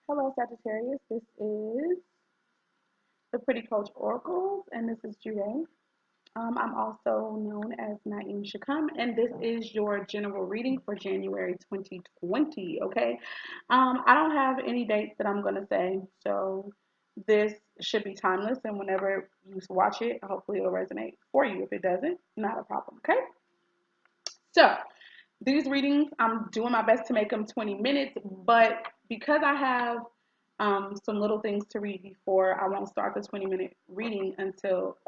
Hello, Sagittarius. This is the Pretty Coach Oracles, and this is Jure. I'm also known as Naeem Shakam, and this is your general reading for January 2020. Okay. I don't have any dates that I'm going to say, so this should be timeless, and whenever you watch it, hopefully it'll resonate for you. If it doesn't, not a problem. Okay. So, these readings, I'm doing my best to make them 20 minutes, but because I have some little things to read before, I won't start the 20-minute reading the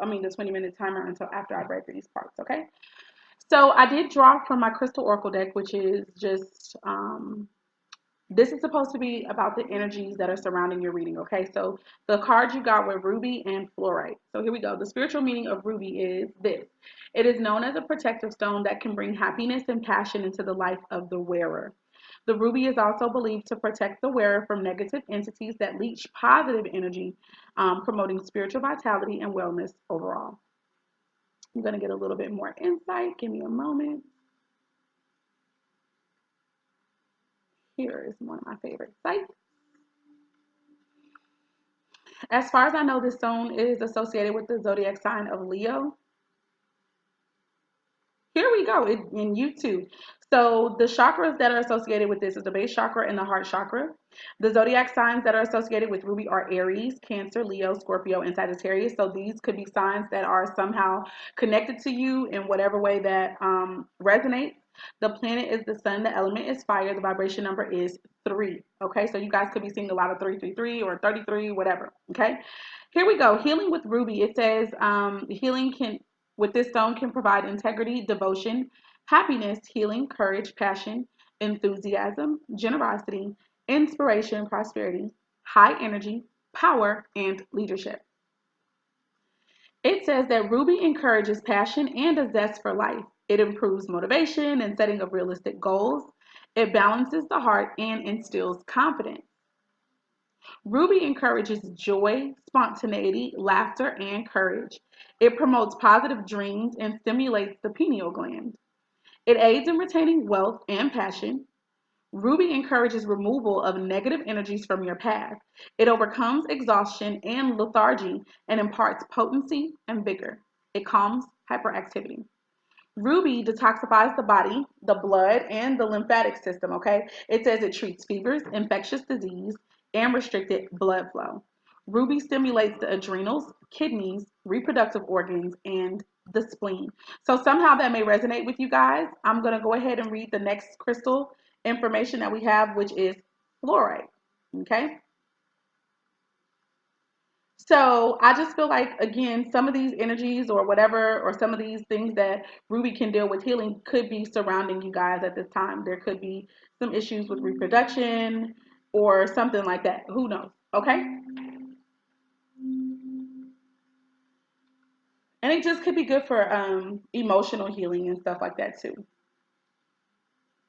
20-minute timer until after I've read these parts, okay? So I did draw from my Crystal Oracle deck, which is just this is supposed to be about the energies that are surrounding your reading, okay? So the cards you got were ruby and fluorite. So here we go. The spiritual meaning of ruby is this. It is known as a protective stone that can bring happiness and passion into the life of the wearer. The ruby is also believed to protect the wearer from negative entities that leach positive energy, promoting spiritual vitality and wellness overall. I'm going to get a little bit more insight. Give me a moment. Here is one of my favorite sites. As far as I know, this stone is associated with the zodiac sign of Leo. Here we go in YouTube. So the chakras that are associated with this is the base chakra and the heart chakra. The zodiac signs that are associated with ruby are Aries, Cancer, Leo, Scorpio, and Sagittarius. So these could be signs that are somehow connected to you in whatever way that resonates. The planet is the sun. The element is fire. The vibration number is 3. Okay, so you guys could be seeing a lot of 333 or 33, whatever. Okay, here we go. Healing with ruby. It says healing can with this stone can provide integrity, devotion, happiness, healing, courage, passion, enthusiasm, generosity, inspiration, prosperity, high energy, power, and leadership. It says that ruby encourages passion and a zest for life. It improves motivation and setting of realistic goals. It balances the heart and instills confidence. Ruby encourages joy, spontaneity, laughter, and courage. It promotes positive dreams and stimulates the pineal gland. It aids in retaining wealth and passion. Ruby encourages removal of negative energies from your path. It overcomes exhaustion and lethargy and imparts potency and vigor. It calms hyperactivity. Ruby detoxifies the body, the blood, and the lymphatic system, okay? It says it treats fevers, infectious disease, and restricted blood flow. Ruby stimulates the adrenals, kidneys, reproductive organs, and the spleen. So somehow that may resonate with you guys. I'm going to go ahead and read the next crystal information that we have, which is fluorite, okay? So I just feel like, again, some of these energies or whatever, or some of these things that Ruby can deal with healing could be surrounding you guys at this time. There could be some issues with reproduction or something like that. Who knows? Okay. And it just could be good for emotional healing and stuff like that too.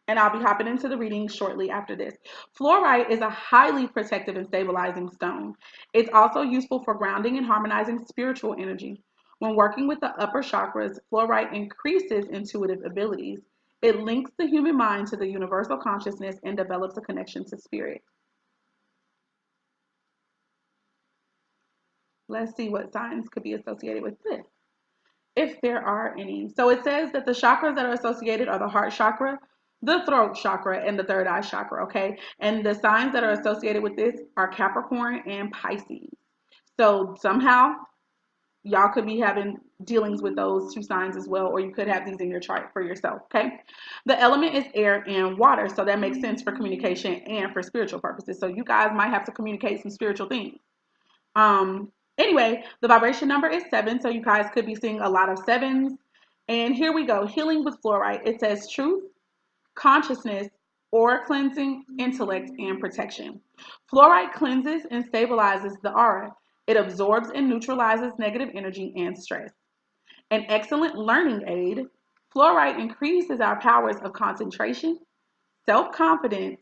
And I'll be hopping into the reading shortly after this. Fluorite is a highly protective and stabilizing stone. It's also useful for grounding and harmonizing spiritual energy. When working with the upper chakras, fluorite increases intuitive abilities. It links the human mind to the universal consciousness and develops a connection to spirit. Let's see what signs could be associated with this, if there are any. So it says that the chakras that are associated are the heart chakra, the throat chakra, and the third eye chakra, okay? And the signs that are associated with this are Capricorn and Pisces. So somehow y'all could be having dealings with those two signs as well, or you could have these in your chart for yourself, okay? The element is air and water, so that makes sense for communication and for spiritual purposes. So you guys might have to communicate some spiritual things. Anyway, the vibration number is 7, so you guys could be seeing a lot of 7s. And here we go. Healing with fluorite. It says truth, consciousness, aura cleansing, intellect, and protection. Fluorite cleanses and stabilizes the aura. It absorbs and neutralizes negative energy and stress. An excellent learning aid, fluorite increases our powers of concentration, self-confidence,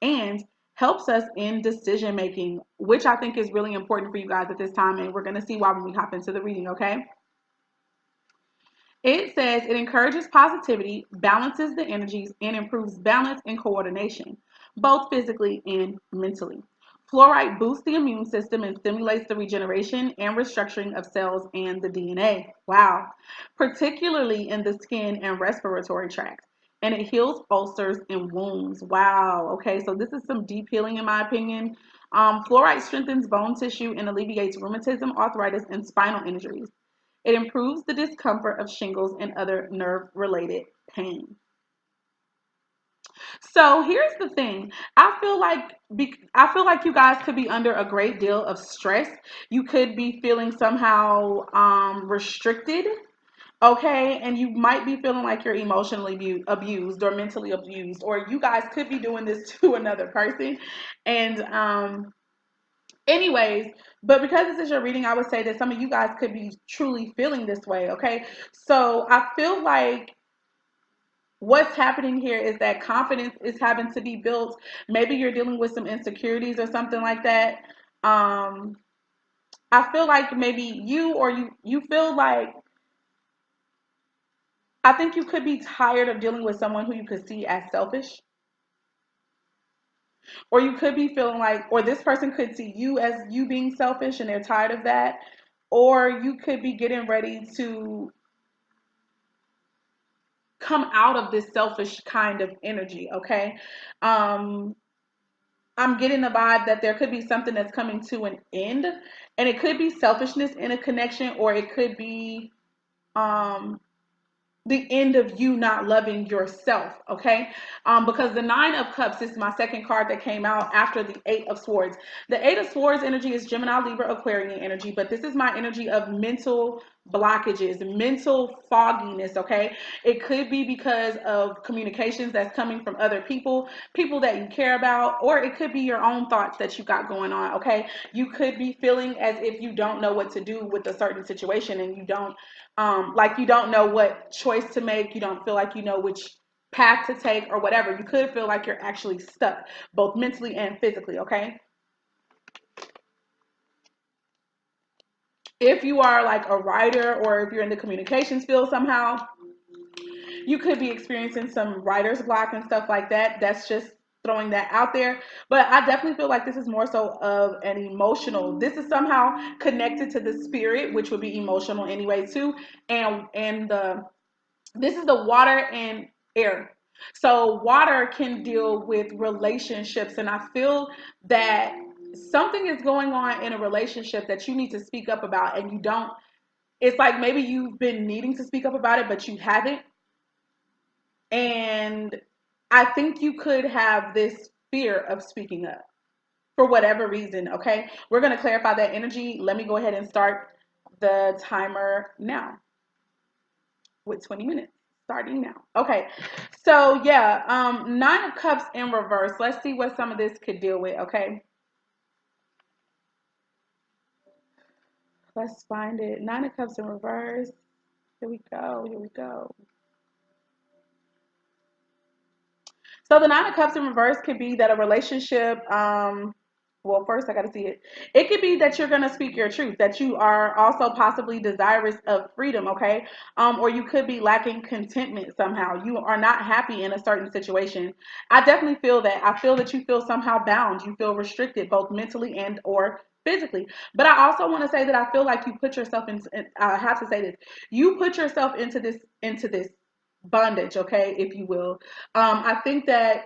and helps us in decision making, which I think is really important for you guys at this time. And we're going to see why when we hop into the reading, okay? It says it encourages positivity, balances the energies, and improves balance and coordination, both physically and mentally. Fluoride boosts the immune system and stimulates the regeneration and restructuring of cells and the DNA. Wow. Particularly in the skin and respiratory tract. And it heals ulcers and wounds. Wow. Okay, so this is some deep healing in my opinion. Fluoride strengthens bone tissue and alleviates rheumatism, arthritis, and spinal injuries. It improves the discomfort of shingles and other nerve-related pain. So here's the thing. I feel like you guys could be under a great deal of stress. You could be feeling somehow restricted, okay? And you might be feeling like you're emotionally abused or mentally abused, or you guys could be doing this to another person. And anyways, but because this is your reading, I would say that some of you guys could be truly feeling this way, okay? So I feel like what's happening here is that confidence is having to be built. Maybe you're dealing with some insecurities or something like that. Um, I feel like maybe you feel like, I think you could be tired of dealing with someone who you could see as selfish, or you could be feeling like, or this person could see you as you being selfish and they're tired of that, or you could be getting ready to come out of this selfish kind of energy, okay? Um, I'm getting the vibe that there could be something that's coming to an end, and it could be selfishness in a connection, or it could be um, the end of you not loving yourself, okay? Because the Nine of Cups is my second card that came out after the Eight of Swords. The Eight of Swords energy is Gemini, Libra, Aquarian energy, but this is my energy of mental blockages, mental fogginess, okay? It could be because of communications that's coming from other people, people that you care about, or it could be your own thoughts that you got going on, okay? You could be feeling as if you don't know what to do with a certain situation, and you don't like you don't know what choice to make. You don't feel like you know which path to take or whatever. You could feel like you're actually stuck, both mentally and physically, okay? If you are like a writer, or if you're in the communications field somehow, you could be experiencing some writer's block and stuff like that. That's just throwing that out there. But I definitely feel like this is more so of an emotional. This is somehow connected to the spirit, which would be emotional anyway too. And the This is the water and air. So water can deal with relationships, and I feel that something is going on in a relationship that you need to speak up about, and you don't. It's like maybe you've been needing to speak up about it, but you haven't. And I think you could have this fear of speaking up for whatever reason, okay? We're going to clarify that energy. Let me go ahead and start the timer now with 20 minutes starting now. Okay, so yeah, Nine of Cups in reverse. Let's see what some of this could deal with, okay? Let's find it. Nine of Cups in reverse. Here we go, here we go. So the Nine of Cups in reverse could be that a relationship, well, first I got to see it. It could be that you're going to speak your truth, that you are also possibly desirous of freedom, okay? Or you could be lacking contentment somehow. You are not happy in a certain situation. I definitely feel that. I feel that you feel somehow bound. You feel restricted, both mentally and or physically. But I also want to say that I feel like you put yourself in, I have to say this, you put yourself into this bondage, okay, if you will. I think that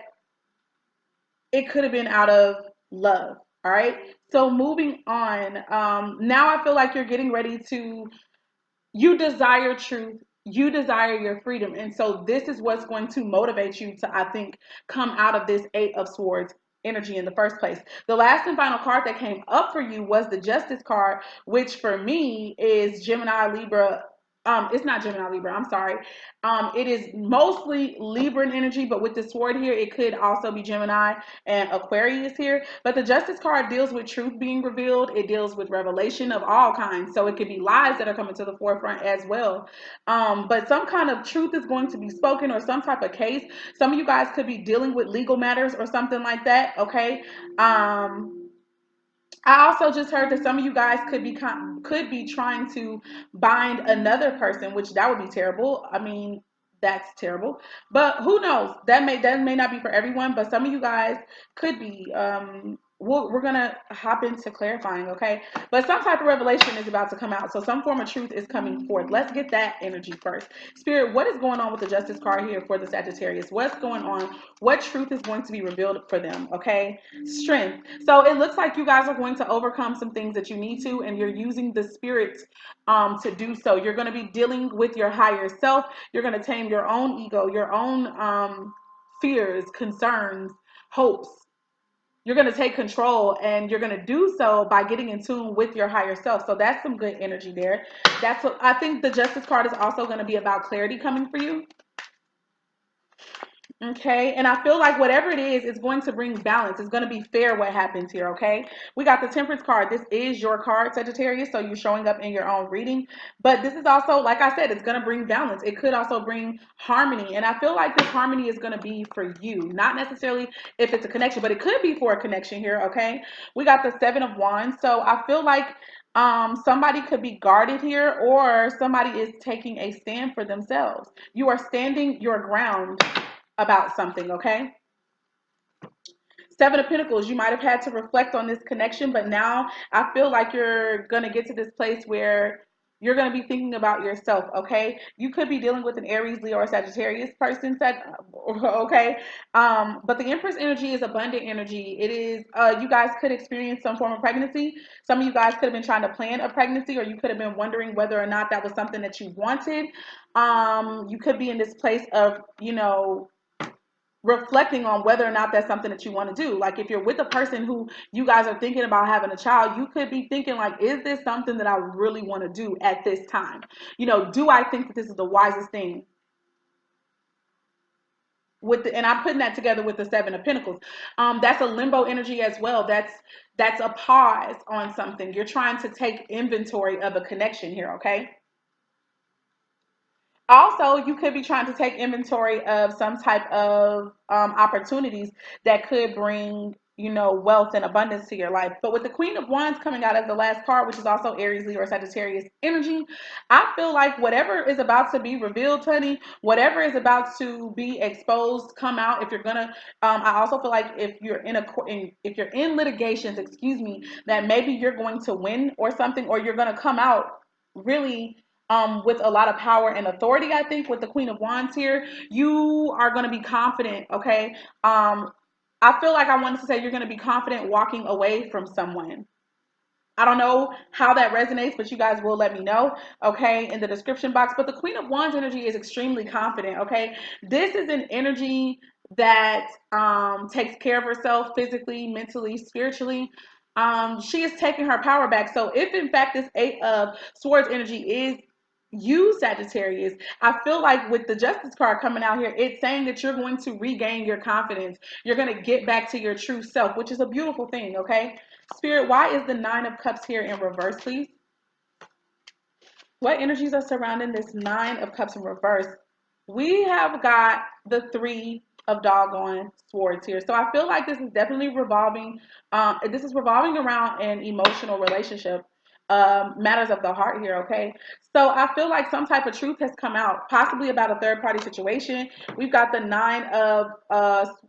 it could have been out of love. All right. So moving on. Now I feel like you're getting ready to, you desire truth. You desire your freedom. And so this is what's going to motivate you to, I think, come out of this Eight of Swords energy in the first place. The last and final card that came up for you was the Justice card, which for me is Gemini, Libra. It's not Gemini, Libra. I'm sorry. It is mostly Libran energy, but with the sword here, it could also be Gemini and Aquarius here. But the Justice card deals with truth being revealed. It deals with revelation of all kinds. So it could be lies that are coming to the forefront as well. But some kind of truth is going to be spoken, or some type of case. Some of you guys could be dealing with legal matters or something like that. Okay. I also just heard that some of you guys could be trying to bind another person, which that would be terrible. I mean, that's terrible. But who knows? That may not be for everyone, but some of you guys could be we're gonna hop into clarifying, okay? But some type of revelation is about to come out, so some form of truth is coming forth. Let's get that energy first. Spirit, what is going on with the Justice card here for the Sagittarius? What's going on? What truth is going to be revealed for them? Okay, strength. So it looks like you guys are going to overcome some things that you need to, and you're using the spirit to do so. You're going to be dealing with your higher self. You're going to tame your own ego, your own fears, concerns, hopes. You're going to take control, and you're going to do so by getting in tune with your higher self. So that's some good energy there. That's what I think. The Justice card is also going to be about clarity coming for you. Okay, and I feel like whatever it is, it's going to bring balance. It's going to be fair what happens here, okay? We got the Temperance card. This is your card, Sagittarius, so you're showing up in your own reading. But this is also, like I said, it's going to bring balance. It could also bring harmony, and I feel like this harmony is going to be for you. Not necessarily if it's a connection, but it could be for a connection here, okay? We got the Seven of Wands, so I feel like somebody could be guarded here, or somebody is taking a stand for themselves. You are standing your ground about something, okay? Seven of Pentacles, you might have had to reflect on this connection, but now I feel like you're going to get to this place where you're going to be thinking about yourself, okay? You could be dealing with an Aries, Leo, or Sagittarius person, okay? But the Empress energy is abundant energy. It is, you guys could experience some form of pregnancy. Some of you guys could have been trying to plan a pregnancy, or you could have been wondering whether or not that was something that you wanted. You could be in this place of, reflecting on whether or not that's something that you want to do. Like if you're with a person who you guys are thinking about having a child, you could be thinking like, is this something that I really want to do at this time? Do I think that this is the wisest thing? And I'm putting that together with the Seven of Pentacles. That's a limbo energy as well. That's a pause on something. You're trying to take inventory of a connection here, okay? Also, you could be trying to take inventory of some type of opportunities that could bring, wealth and abundance to your life. But with the Queen of Wands coming out as the last card, which is also Aries, Leo, or Sagittarius energy, I feel like whatever is about to be revealed, honey, whatever is about to be exposed, come out. If you're gonna, I also feel like if you're if you're in litigations, excuse me, that maybe you're going to win or something, or you're gonna come out really with a lot of power and authority. I think with the Queen of Wands here, you are going to be confident, okay? I feel like I wanted to say you're going to be confident walking away from someone. I don't know how that resonates, but you guys will let me know, okay, in the description box. But the Queen of Wands energy is extremely confident, okay? This is an energy that takes care of herself physically, mentally, spiritually. She is taking her power back. So if in fact this Eight of Swords energy is you, Sagittarius, I feel like with the Justice card coming out here, it's saying that you're going to regain your confidence. You're going to get back to your true self, which is a beautiful thing, okay? Spirit, why is the Nine of Cups here in reverse, please? What energies are surrounding this Nine of Cups in reverse? We have got the Three of doggone swords here. So I feel like this is definitely revolving. This is revolving around an emotional relationship, matters of the heart here, okay? So I feel like some type of truth has come out, possibly about a third party situation. We've got the Nine of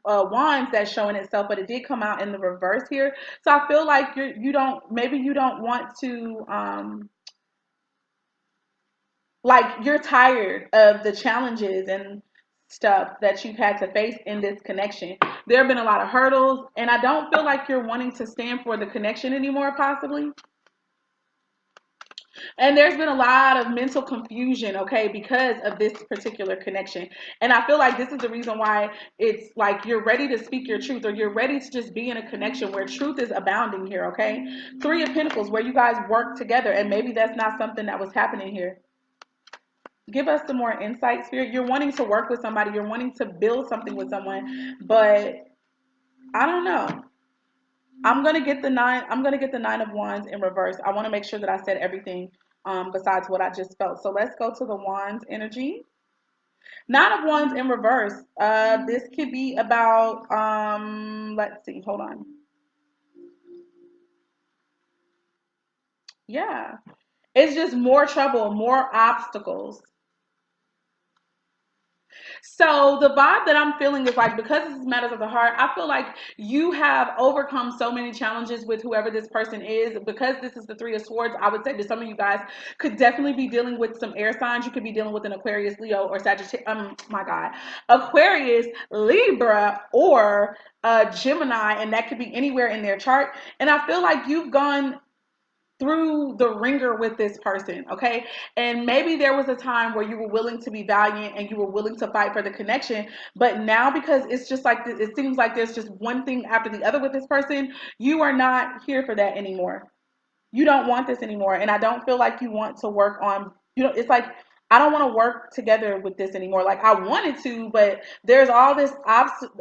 Wands that's showing itself, but it did come out in the reverse here. So I feel like you don't want to like you're tired of the challenges and stuff that you've had to face in this connection. There have been a lot of hurdles, and I don't feel like you're wanting to stand for the connection anymore, possibly. And there's been a lot of mental confusion, okay, because of this particular connection. And I feel like this is the reason why it's like you're ready to speak your truth, or you're ready to just be in a connection where truth is abounding here, okay? Three of Pentacles, where you guys work together, and maybe that's not something that was happening here. Give us some more insight, Spirit. You're wanting to work with somebody, you're wanting to build something with someone, but I don't know. I'm gonna get the Nine of Wands in reverse. I want to make sure that I said everything besides what I just felt. So let's go to the Wands energy. Nine of Wands in reverse. This could be about let's see, hold on. Yeah. It's just more trouble, more obstacles. So the vibe that I'm feeling is like, because this is matters of the heart, I feel like you have overcome so many challenges with whoever this person is. Because this is the Three of Swords, I would say that some of you guys could definitely be dealing with some air signs. You could be dealing with an Aquarius, Leo, or Sagittarius. My God, Aquarius, Libra, or Gemini, and that could be anywhere in their chart. And I feel like you've gone through the ringer with this person, okay? And maybe there was a time where you were willing to be valiant and you were willing to fight for the connection, but now, because it's just like it seems like there's just one thing after the other with this person, you are not here for that anymore. You don't want this anymore, and I don't feel like you want to work on, it's like, I don't want to work together with this anymore. Like, I wanted to, but there's all this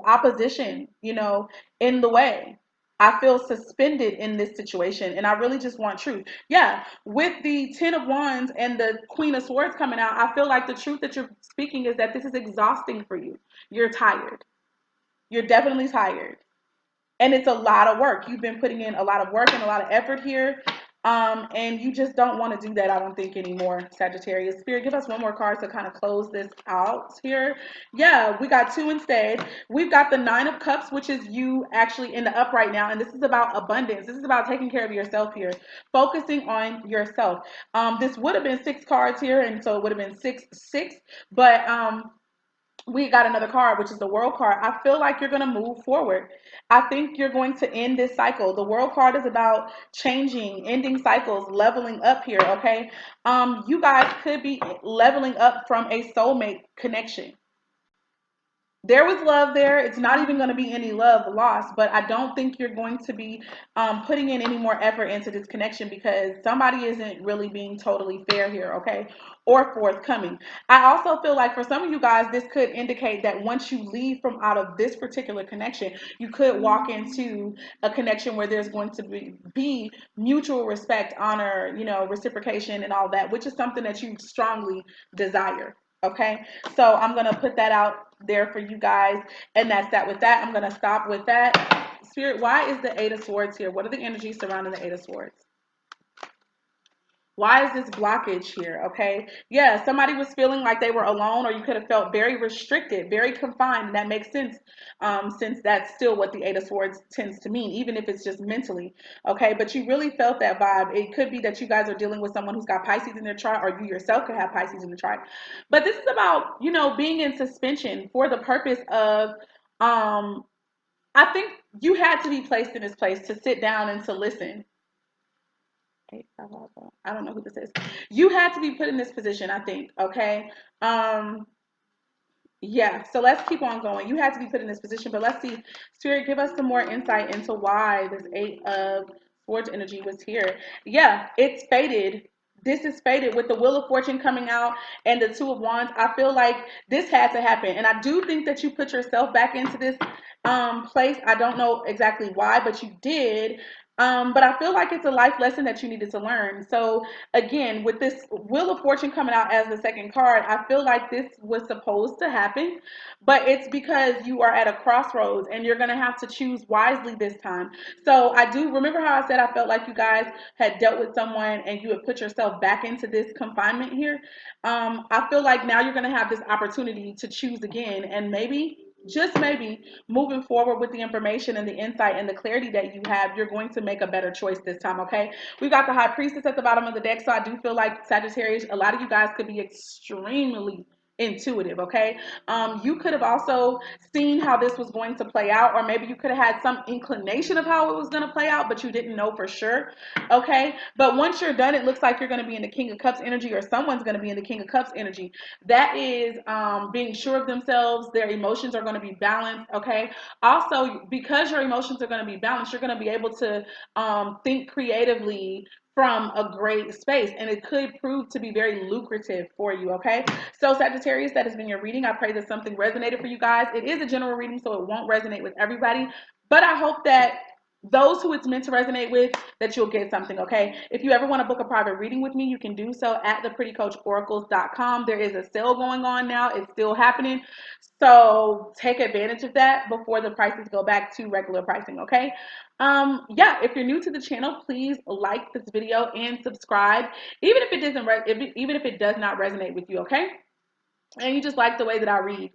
opposition, in the way. I feel suspended in this situation, and I really just want truth. Yeah, with the 10 of Wands and the Queen of Swords coming out, I feel like the truth that you're speaking is that this is exhausting for you. You're tired. You're definitely tired, and it's a lot of work. You've been putting in a lot of work and a lot of effort here, and you just don't want to do that, I don't think, anymore. Sagittarius, Spirit, give us one more card to kind of close this out here. Yeah, we got two instead. We've got the Nine of Cups, which is you actually in the up right now, and this is about abundance. This is about taking care of yourself here, focusing on yourself. This would have been six cards here, and so it would have been six, but we got another card, which is the World card. I feel like you're going to move forward. I think you're going to end this cycle. The World card is about changing, ending cycles, leveling up here, okay? You guys could be leveling up from a soulmate connection. There was love there. It's not even going to be any love lost, but I don't think you're going to be putting in any more effort into this connection, because somebody isn't really being totally fair here, okay, or forthcoming. I also feel like for some of you guys, this could indicate that once you leave from out of this particular connection, you could walk into a connection where there's going to be mutual respect, honor, reciprocation, and all that, which is something that you strongly desire. Okay, so I'm going to put that out there for you guys, and that's that. With that, I'm going to stop with that. Spirit, why is the Eight of Swords here? What are the energies surrounding the Eight of Swords? Why is this blockage here? Okay, yeah, somebody was feeling like they were alone, or you could have felt very restricted, very confined, and that makes sense, since that's still what the Eight of Swords tends to mean, even if it's just mentally. Okay, but you really felt that vibe. It could be that you guys are dealing with someone who's got Pisces in their chart, or you yourself could have Pisces in the chart. But this is about, being in suspension for the purpose of, I think you had to be placed in this place to sit down and to listen. I don't know who this is. You had to be put in this position, I think. Okay. Yeah, so let's keep on going. You had to be put in this position, but let's see. Spirit, give us some more insight into why this Eight of Swords energy was here. Yeah, it's fated. This is fated with the Wheel of Fortune coming out and the Two of Wands. I feel like this had to happen, and I do think that you put yourself back into this place. I don't know exactly why, but you did. But I feel like it's a life lesson that you needed to learn. So again, with this Wheel of Fortune coming out as the second card, I feel like this was supposed to happen, but it's because you are at a crossroads and you're going to have to choose wisely this time. So I do remember how I said I felt like you guys had dealt with someone and you had put yourself back into this confinement here. I feel like now you're going to have this opportunity to choose again, and maybe, just maybe, moving forward with the information and the insight and the clarity that you have, you're going to make a better choice this time, okay? We've got the High Priestess at the bottom of the deck, so I do feel like, Sagittarius, a lot of you guys could be extremely intuitive, okay? You could have also seen how this was going to play out, or maybe you could have had some inclination of how it was going to play out, but you didn't know for sure, okay? But once you're done, it looks like you're going to be in the King of Cups energy, or someone's going to be in the King of Cups energy. That is being sure of themselves. Their emotions are going to be balanced, okay? Also, because your emotions are going to be balanced, you're going to be able to think creatively from a great space, and it could prove to be very lucrative for you, okay? So Sagittarius, that has been your reading. I pray that something resonated for you guys. It is a general reading, so it won't resonate with everybody, but I hope that those who it's meant to resonate with, that you'll get something, okay? If you ever want to book a private reading with me, you can do so at theprettycoachoracles.com. There is a sale going on now. It's still happening. So take advantage of that before the prices go back to regular pricing, okay? Yeah, if you're new to the channel, please like this video and subscribe, even if it does not resonate with you, okay? and you just like the way that I read,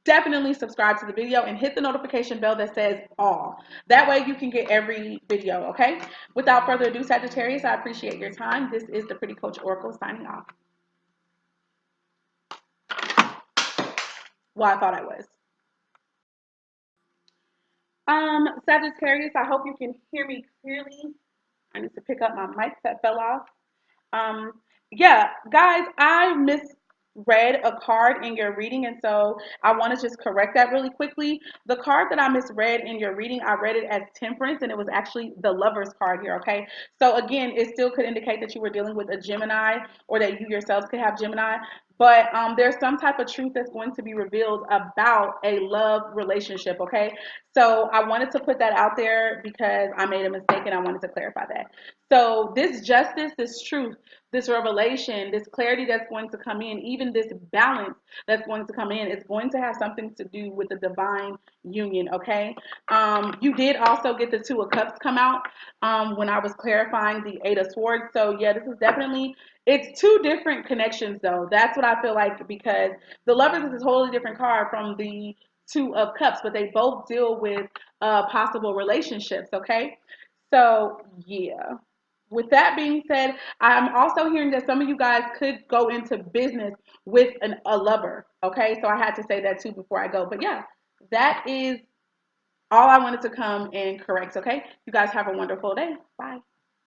definitely subscribe to the video and hit the notification bell that says all. That way you can get every video, okay? Without further ado, Sagittarius, I appreciate your time. This is the Pretty Coach Oracle signing off. Well, I thought I was. Sagittarius, I hope you can hear me clearly. I need to pick up my mic that fell off. Um, yeah, guys, I misread a card in your reading, and so I want to just correct that really quickly. The card that I misread in your reading, I read it as Temperance, and it was actually the Lover's card here, okay? So again, it still could indicate that you were dealing with a Gemini, or that you yourselves could have Gemini, but there's some type of truth that's going to be revealed about a love relationship, okay? So I wanted to put that out there because I made a mistake, and I wanted to clarify that. So this justice, this truth, this revelation, this clarity that's going to come in, even this balance that's going to come in, is going to have something to do with the divine union, okay? You did also get the Two of Cups come out when I was clarifying the Eight of Swords. So yeah, this is definitely, it's two different connections though. That's what I feel like, because the Lovers is a totally different card from the Two of Cups, but they both deal with possible relationships, okay? So yeah. With that being said, I'm also hearing that some of you guys could go into business with a lover. Okay, so I had to say that too before I go. But yeah, that is all I wanted to come and correct. Okay, you guys have a wonderful day. Bye.